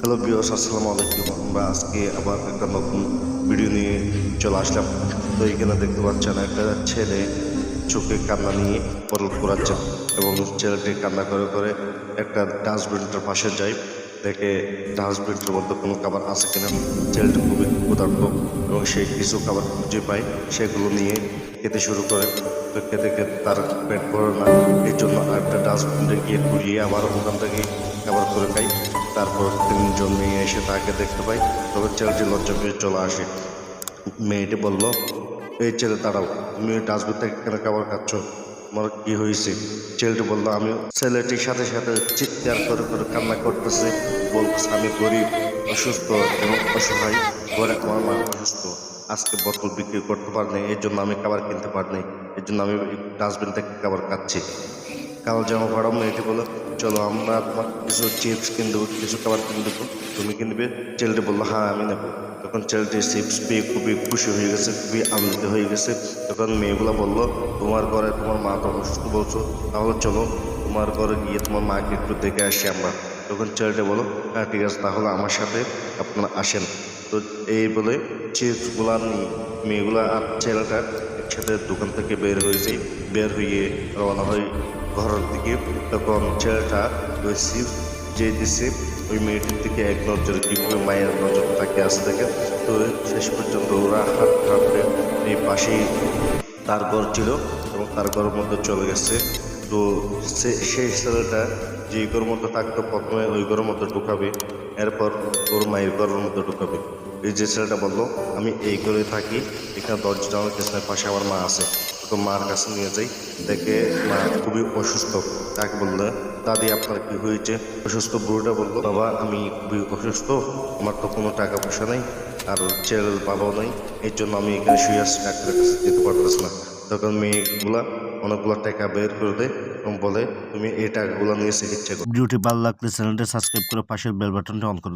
Hello viewers, আসসালামু আলাইকুম। আমরা আজকে আবার একটা নতুন ভিডিও নিয়ে চলে আসলাম। তো এখানে দেখতে পাচ্ছেন একটা ছেলে চোখে কান্না নিয়ে পটল পোড়াচ্ছে এবং ছেলেটি কান্না করে করে একটা ডাস্টবিনটার পাশে যায়, দেখে ডাস্টবিনটার মধ্যে কোনো খাবার আছে কিনা। ছেলেটি খুবই ক্ষুধার্ত এবং সে কিছু খাবার খুঁজে পায়, সেগুলো নিয়ে খেতে শুরু করে। তো খেতে খেতে তার পেট ভরে না, এই জন্য একটা ডাস্টবিনে গিয়ে কুড়িয়ে আবার ওখান থেকে খাবার করে খায়। তারপর তিনজন মেয়ে এসে তাকে দেখতে পাই, তবে ছেলেটি লজ্জা পেয়ে চলে আসে। মেয়েটি বলল, এই ছেলে দাঁড়াও, তুমি ওই ডাস্টবিন থেকে কেন খাবার খাচ্ছ, তোমার কি হয়েছে? ছেলেটি বললো, আমি ছেলেটির সাথে সাথে চিৎকার করে করে কান্না করতেছে, বলতেছে আমি গরিব, অসুস্থ এবং অসহায়, ঘরে আমার মা অসুস্থ, আজকে বোতল বিক্রি করতে পারিনি, এই জন্য আমি খাবার কিনতে পারিনি, এই জন্য আমি ডাস্টবিন থেকে খাবার খাচ্ছি। কালো জামা পড়া মেয়েটি বলল, চলো আমরা তোমার কিছু চিপস কিনে দেবো, কিছু খাবার কিনে দেবো, তুমি কিনবে? ছেলেটি বললো, হ্যাঁ আমি নেবো। তখন ছেলেটি চিপস পেয়ে খুবই খুশি হয়ে গেছে, খুবই আনন্দিত হয়ে গেছে। তখন মেয়েগুলো বলল, তোমার ঘরে তোমার মা তো অসুস্থ বলছো, তাহলে চলো তোমার ঘরে গিয়ে তোমার মাকে একটু দেখে আসি আমরা। তখন ছেলেটি বললো, হ্যাঁ ঠিক আছে, তাহলে আমার সাথে আপনারা আসেন। তো এই বলে চিপসগুলা নিয়ে মেয়েগুলা আর ছেলেটা একসাথে দোকান থেকে বের হয়েছে, বের হয়ে রওনা হয় ঘরের দিকে। তখন ছেলেটা ওই চিপস যে দিছে ওই মেয়েটির দিকে এক নজর কীভাবে মায়ের নজর তাকে আসে দেখে। তো শেষ পর্যন্ত ওরা হাঁটতে হাঁটতে এই পাশেই তার ঘর ছিল এবং তার ঘরের মধ্যে চলে গেছে। তো সেই ছেলেটা যে ঘরের মধ্যে থাকতো প্রথমে ওই ঘরের মধ্যে ঢুকাবে, এরপর ওর মায়ের ঘরের মধ্যে ঢুকাবে। এই যে ছেলেটা বললো, আমি এই ঘরে থাকি, এখানে দরজা জানার কিছু পাশে আমার মা আছে। তো মার কাছে নিয়ে যাই, দেখে মা খুবই অসুস্থ। তাকে বললো, দাদি আপনার কি হয়েছে? অসুস্থ বুড়োটা বললো, বাবা আমি খুবই অসুস্থ, আমার তো কোনো টাকা পয়সা নেই, আর ছেলের বাবাও নেই, এই জন্য আমি এখানে শুয়ে আসছি, ডাক্তারের কাছে যেতে পারতেছি না। তখন মেয়েগুলা অনেকগুলো টাকা বের করে দেয় এবং বলে, তুমি এই টাকাগুলো নিয়ে চিকিৎসা করো। ভিডিওটি ভালো লাগলে চ্যানেলটি সাবস্ক্রাইব করে পাশের বেল বাটনটি অন করুন।